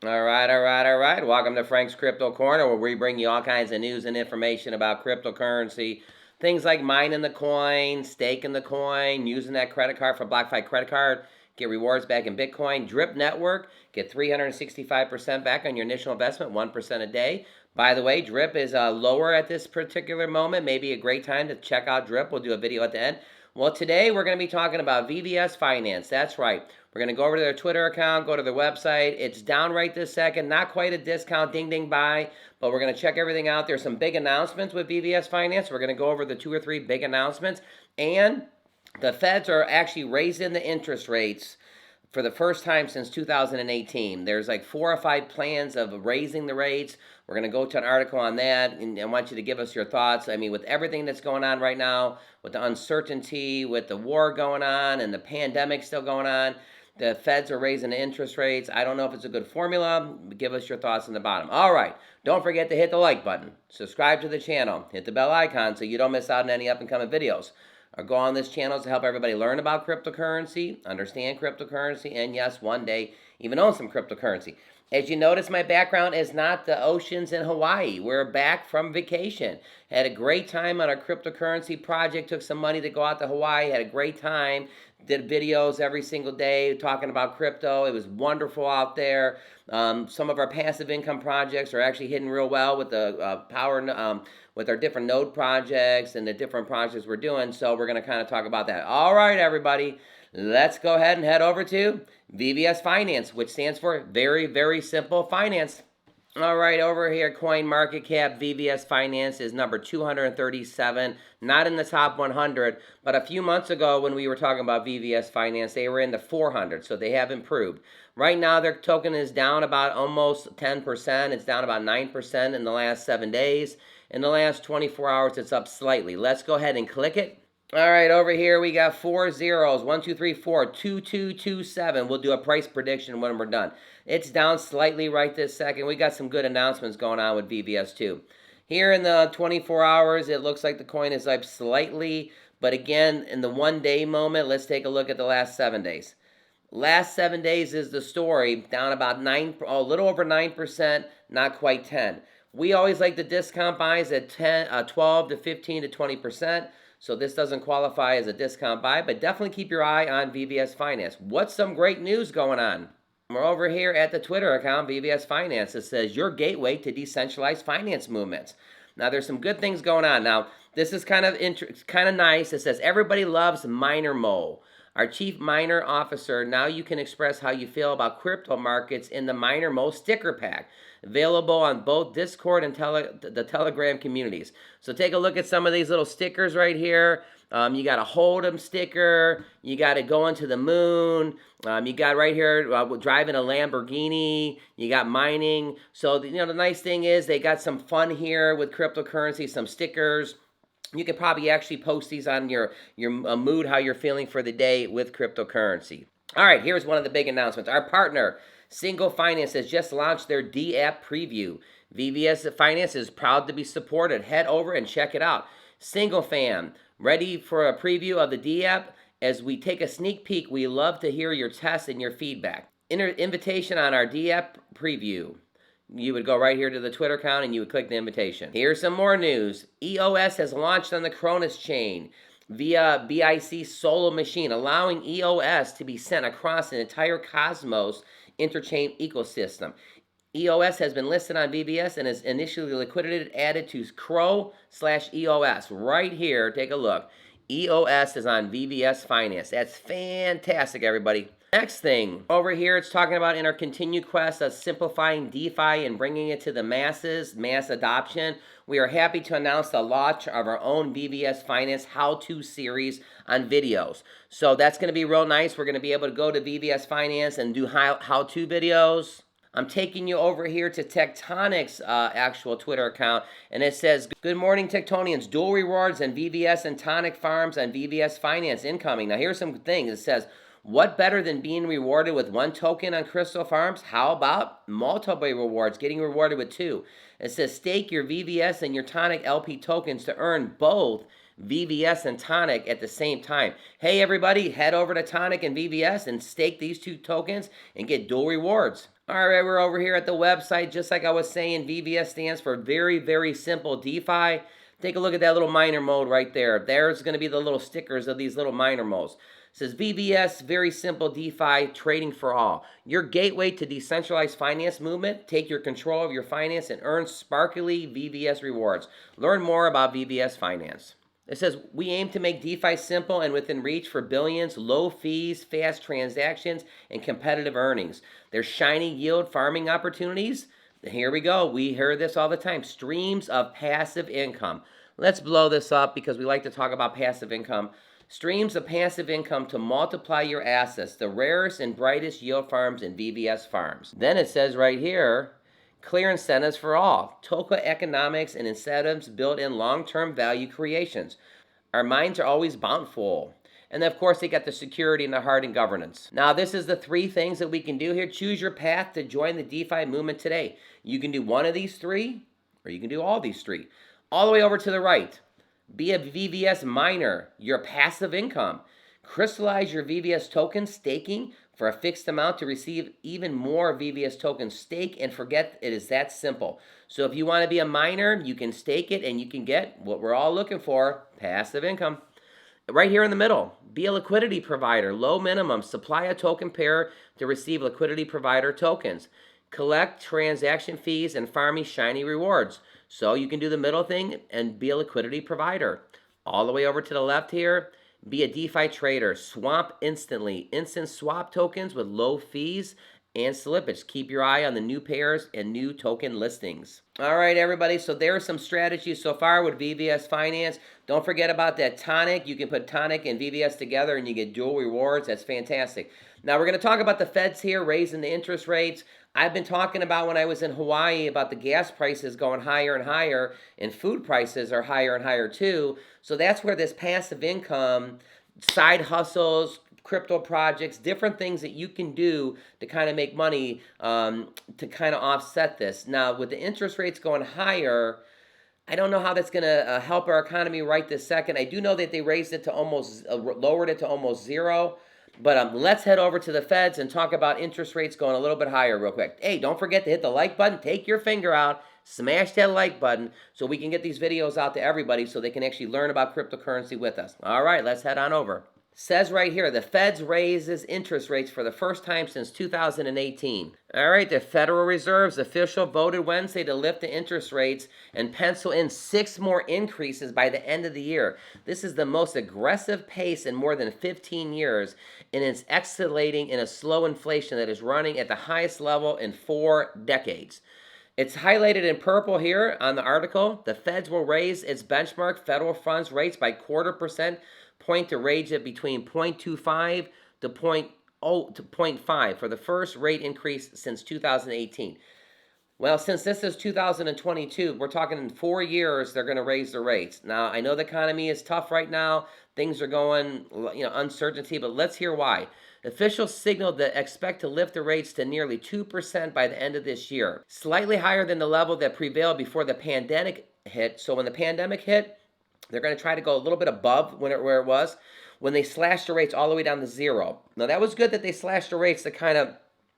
All right. Welcome to Frank's Crypto Corner, where we bring you all kinds of news and information about cryptocurrency. Things like mining the coin, staking the coin, using that credit card for BlockFi credit card, get rewards back in Bitcoin. Drip Network, get 365% back on your initial investment, 1% a day. By the way, Drip is lower at this particular moment. Maybe a great time to check out Drip. We'll do a video at the end. Well, today we're going to be talking about VVS Finance. That's right. We're going to go over to their Twitter account, go to their website. It's down right this second. Not quite a discount, ding, ding, buy, but we're going to check everything out. There's some big announcements with VVS Finance. We're going to go over the 2 or 3 big announcements. And the feds are actually raising the interest rates for the first time since 2018. There's like 4 or 5 plans of raising the rates. We're going to go to an article on that, and I want you to give us your thoughts. I mean, with everything that's going on right now, with the uncertainty, with the war going on, and the pandemic still going on, the feds are raising the interest rates. I don't know if it's a good formula. Give us your thoughts in the bottom. All right. Don't forget to hit the like button. Subscribe to the channel. Hit the bell icon so you don't miss out on any up-and-coming videos. Our goal on this channel is to help everybody learn about cryptocurrency, understand cryptocurrency, and yes, one day even own some cryptocurrency. As you notice, my background is not the oceans in Hawaii. We're back from vacation. Had a great time on our cryptocurrency project. Took some money to go out to Hawaii. Had a great time. Did videos every single day talking about crypto. It was wonderful out there. Some of our passive income projects are actually hitting real well with the with our different node projects and the different projects we're doing. So we're going to kind of talk about that. All right, everybody. Let's go ahead and head over to VVS Finance, which stands for Very, Very Simple Finance. All right, over here, coin market cap, VVS Finance is number 237, not in the top 100, but a few months ago when we were talking about VVS Finance, they were in the 400, so they have improved. Right now, their token is down about almost 10%. It's down about 9% in the last 7 days. In the last 24 hours, it's up slightly. Let's go ahead and click it. All right, over here we got 4 zeros, 1, 2, 3, 4, 2, 2, 2, 7. We'll do a price prediction when we're done. It's down slightly right this second. We got some good announcements going on with VVS too. Here in the 24 hours, it looks like the coin is up slightly, but again, in the 1 day moment, let's take a look at the last 7 days. Last 7 days is the story, down about a little over 9%, not quite 10. We always like the discount buys at 12 to 15 to 20%. So this doesn't qualify as a discount buy, but definitely keep your eye on VVS Finance. What's some great news going on? We're over here at the Twitter account, VVS Finance. It says, your gateway to decentralized finance movements. Now, there's some good things going on. Now, this is kind of nice. It says, everybody loves Miner Mo. Our chief miner officer, now you can express how you feel about crypto markets in the Miner Mo sticker pack. Available on both Discord and the Telegram communities. So take a look at some of these little stickers right here. You got a Hold'em sticker. You got to go into the moon. You got right here driving a Lamborghini. You got mining. So the nice thing is they got some fun here with cryptocurrency, some stickers. You could probably actually post these on your mood, how you're feeling for the day with cryptocurrency. All right, here's one of the big announcements. Our partner, Single Finance, has just launched their D-App preview. VVS Finance is proud to be supported. Head over and check it out. Single Fam, ready for a preview of the D-App? As we take a sneak peek, we love to hear your tests and your feedback. Invitation on our D-App preview. You would go right here to the Twitter account and you would click the invitation. Here's some more news. EOS has launched on the Cronus chain via BIC Solo Machine, allowing EOS to be sent across an entire Cosmos interchain ecosystem. EOS has been listed on VVS and is initially liquidated, added to CRO/EOS. Right here, take a look. EOS is on VVS Finance. That's fantastic, everybody. Next thing, over here, it's talking about in our continued quest of simplifying DeFi and bringing it to the masses, mass adoption. We are happy to announce the launch of our own VVS Finance how-to series on videos. So that's going to be real nice. We're going to be able to go to VVS Finance and do how-to videos. I'm taking you over here to Tectonic's actual Twitter account, and it says, good morning, Tectonians. Dual rewards and VVS and Tonic Farms and VVS Finance incoming. Now, here's some things. It says, what better than being rewarded with 1 token on Crystal Farms? How about multiple rewards, getting rewarded with 2? It says, stake your VVS and your Tonic LP tokens to earn both VVS and Tonic at the same time. Hey, everybody, head over to Tonic and VVS and stake these 2 tokens and get dual rewards. All right, we're over here at the website. Just like I was saying, VVS stands for very, very simple DeFi. Take a look at that little miner mode right there. There's going to be the little stickers of these little miner modes. It says VVS, very simple DeFi, trading for all. Your gateway to decentralized finance movement. Take your control of your finance and earn sparkly VVS rewards. Learn more about VVS Finance. It says, we aim to make DeFi simple and within reach for billions, low fees, fast transactions, and competitive earnings. There's shiny yield farming opportunities. Here we go. We hear this all the time. Streams of passive income. Let's blow this up because we like to talk about passive income. Streams of passive income to multiply your assets. The rarest and brightest yield farms in VVS farms. Then it says right here, clear incentives for all. Toka economics and incentives built in long-term value creations. Our minds are always bountiful. And then, of course, they got the security and the hardened governance. Now, this is the three things that we can do here. Choose your path to join the DeFi movement today. You can do one of these three, or you can do all these three. All the way over to the right. Be a VVS miner, your passive income. Crystallize your VVS token staking for a fixed amount to receive even more VVS tokens. Stake and forget, it is that simple. So if you want to be a miner, you can stake it and you can get what we're all looking for, passive income. Right here in the middle, be a liquidity provider. Low minimum, supply a token pair to receive liquidity provider tokens. Collect transaction fees and farming shiny rewards. So you can do the middle thing and be a liquidity provider. All the way over to the left here, be a DeFi trader. Swap instantly. Instant swap tokens with low fees and slippage. Keep your eye on the new pairs and new token listings. All right, everybody. So there are some strategies so far with VVS Finance. Don't forget about that tonic. You can put tonic and VVS together and you get dual rewards. That's fantastic. Now we're going to talk about the feds here raising the interest rates. I've been talking about when I was in Hawaii about the gas prices going higher and higher, and food prices are higher and higher too. So that's where this passive income, side hustles, crypto projects, different things that you can do to kind of make money to kind of offset this. Now, with the interest rates going higher, I don't know how that's going to help our economy right this second. I do know that they raised it to almost, lowered it to almost zero. But let's head over to the feds and talk about interest rates going a little bit higher real quick. Hey, don't forget to hit the like button. Take your finger out. Smash that like button so we can get these videos out to everybody so they can actually learn about cryptocurrency with us. All right, let's head on over. Says right here, the feds raises interest rates for the first time since 2018. All right, the Federal Reserve's official voted Wednesday to lift the interest rates and pencil in 6 more increases by the end of the year. This is the most aggressive pace in more than 15 years, and it's escalating in a slow inflation that is running at the highest level in 4 decades. It's highlighted in purple here on the article. The feds will raise its benchmark federal funds rates by 0.25% point to range it between 0.25 to 0.5 for the first rate increase since 2018. Well, since this is 2022, we're talking in 4 years they're going to raise the rates. Now, I know the economy is tough right now. Things are going, uncertainty, but let's hear why. Officials signaled that expect to lift the rates to nearly 2% by the end of this year, slightly higher than the level that prevailed before the pandemic hit. So when the pandemic hit, they're going to try to go a little bit above where it was when they slashed the rates all the way down to zero. Now, that was good that they slashed the rates to kind of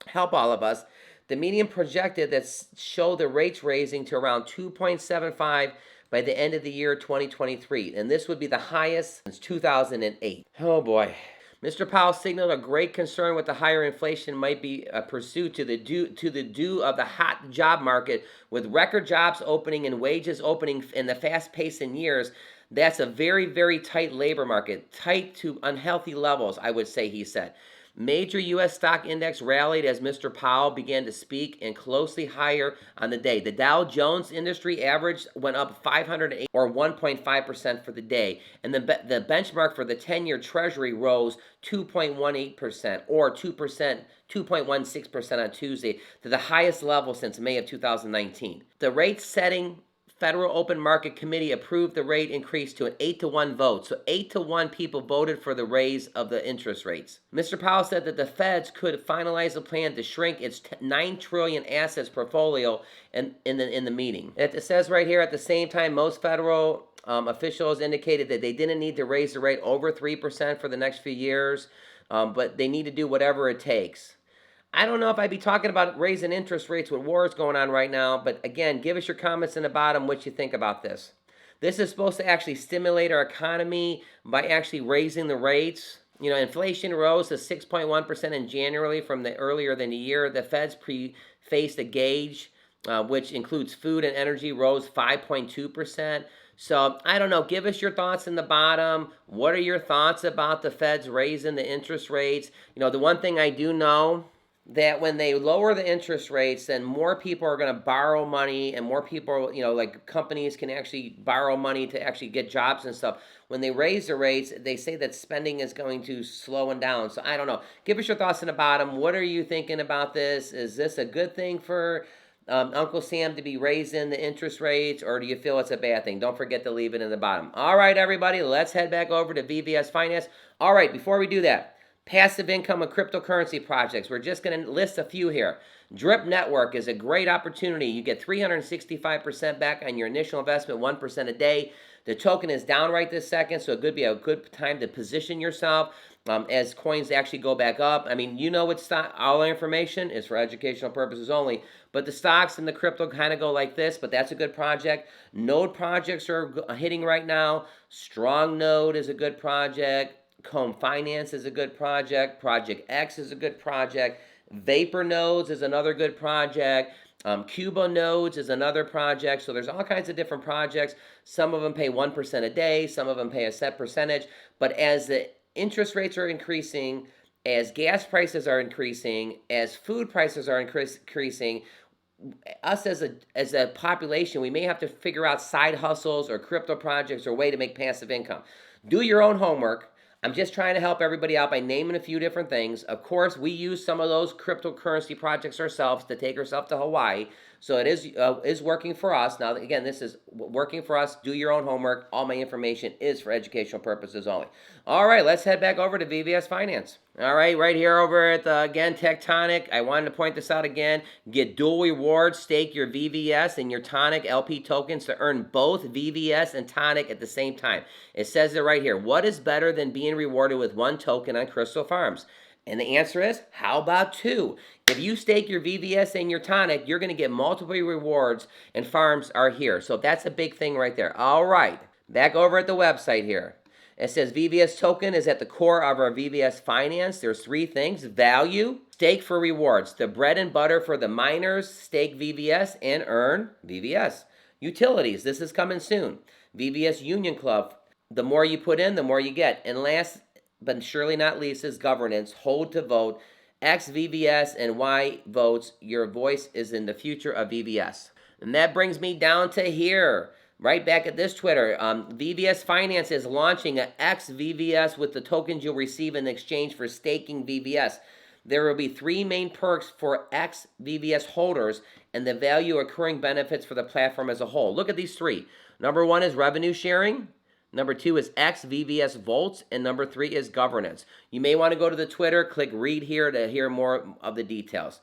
help all of us. The median projected that showed the rates raising to around 2.75 by the end of the year 2023. And this would be the highest since 2008. Oh, boy. Mr. Powell signaled a great concern with the higher inflation might be pursued to the due of the hot job market with record jobs opening and wages opening in the fast pace in years. That's a very, very tight labor market, tight to unhealthy levels, I would say, he said. Major U.S. stock index rallied as Mr. Powell began to speak and closely higher on the day. The Dow Jones Industry Average went up 508 or 1.5% for the day, and the benchmark for the 10-year Treasury rose 2.18% or 2.16% on Tuesday to the highest level since May of 2019. The rate-setting Federal Open Market Committee approved the rate increase to an 8-to-1 vote. So 8-to-1 people voted for the raise of the interest rates. Mr. Powell said that the feds could finalize a plan to shrink its $9 trillion assets portfolio in the meeting. It says right here, at the same time, most federal officials indicated that they didn't need to raise the rate over 3% for the next few years, but they need to do whatever it takes. I don't know if I'd be talking about raising interest rates with wars going on right now, but again, give us your comments in the bottom what you think about this. This is supposed to actually stimulate our economy by actually raising the rates. You know, inflation rose to 6.1% in January from the earlier than a year. The Fed's faced a gauge, which includes food and energy, rose 5.2%. So I don't know. Give us your thoughts in the bottom. What are your thoughts about the Fed's raising the interest rates? You know, the one thing I do know that when they lower the interest rates, then more people are going to borrow money, and more people, you know, like companies can actually borrow money to actually get jobs and stuff. When they raise the rates, they say that spending is going to slow down. So I don't know. Give us your thoughts in the bottom. What are you thinking about this? Is this a good thing for Uncle Sam to be raising the interest rates, or do you feel it's a bad thing? Don't forget to leave it in the bottom. All right, everybody, let's head back over to VVS Finance. All right, before we do that, passive income and cryptocurrency projects. We're just going to list a few here. Drip Network is a great opportunity. You get 365% back on your initial investment, 1% a day. The token is down right this second, so it could be a good time to position yourself as coins actually go back up. I mean, you know what stock, all the information is for educational purposes only, but the stocks and the crypto kind of go like this, but that's a good project. Node projects are hitting right now. Strong Node is a good project. Comb Finance is a good project. Project X is a good project. Vapor Nodes is another good project. Cuba Nodes is another project. So there's all kinds of different projects. Some of them pay 1% a day. Some of them pay a set percentage. But as the interest rates are increasing, as gas prices are increasing, as food prices are increasing, us as a population, we may have to figure out side hustles or crypto projects or a way to make passive income. Do your own homework. I'm just trying to help everybody out by naming a few different things. Of course, we use some of those cryptocurrency projects ourselves to take ourselves to Hawaii. So it is working for us. Now, again, this is working for us. Do your own homework. All my information is for educational purposes only. All right, let's head back over to VVS Finance. All right, right here over at, again, Tectonic. I wanted to point this out again. Get dual rewards. Stake your VVS and your Tonic LP tokens to earn both VVS and Tonic at the same time. It says it right here. What is better than being rewarded with one token on Crystal Farms? And the answer is, how about two? If you stake your VVS and your Tonic, you're going to get multiple rewards, and farms are here. So that's a big thing right there. All right, back over at the website here. It says VVS token is at the core of our VVS Finance. There's three things: value, stake for rewards, the bread and butter for the miners, stake VVS and earn VVS. Utilities, this is coming soon. VVS Union Club, the more you put in, the more you get. And last but surely not least is governance, hold to vote, X VVS and Y votes. Your voice is in the future of VVS. And that brings me down to here. Right back at this Twitter, VVS Finance is launching an X VVS with the tokens you'll receive in exchange for staking VVS. There will be three main perks for X VVS holders and the value accruing benefits for the platform as a whole. Look at these three. Number one is revenue sharing. Number two is X VVS Volts. And number three is governance. You may want to go to the Twitter, click read here to hear more of the details.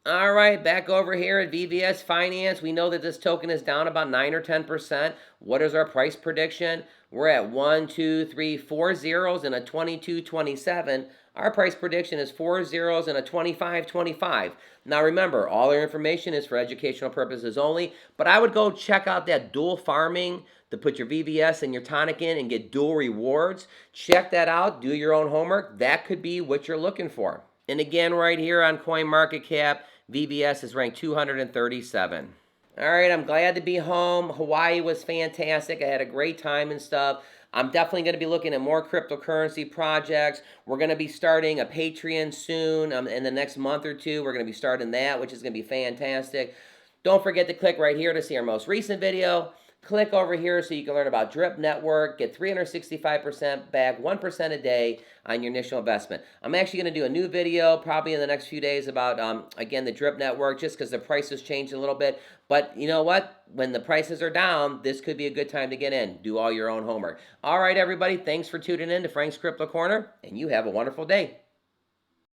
All right, back over here at VVS Finance. We know that this token is down about 9 or 10%. What is our price prediction? We're at 1, 2, 3, 4 zeros and a 22.27. Our price prediction is 4 zeros and a 25.25. Now remember, all our information is for educational purposes only, but I would go check out that dual farming to put your VVS and your Tonic in and get dual rewards. Check that out. Do your own homework. That could be what you're looking for. And again, right here on CoinMarketCap, VVS is ranked 237. All right, I'm glad to be home. Hawaii was fantastic. I had a great time and stuff. I'm definitely going to be looking at more cryptocurrency projects. We're going to be starting a Patreon soon. In the next month or two, we're going to be starting that, which is going to be fantastic. Don't forget to click right here to see our most recent video. Click over here so you can learn about Drip Network, get 365% back, 1% a day on your initial investment. I'm actually going to do a new video probably in the next few days about, again, the Drip Network, just because the prices changed a little bit. But you know what? When the prices are down, this could be a good time to get in. Do all your own homework. All right, everybody. Thanks for tuning in to Frank's Crypto Corner, and you have a wonderful day.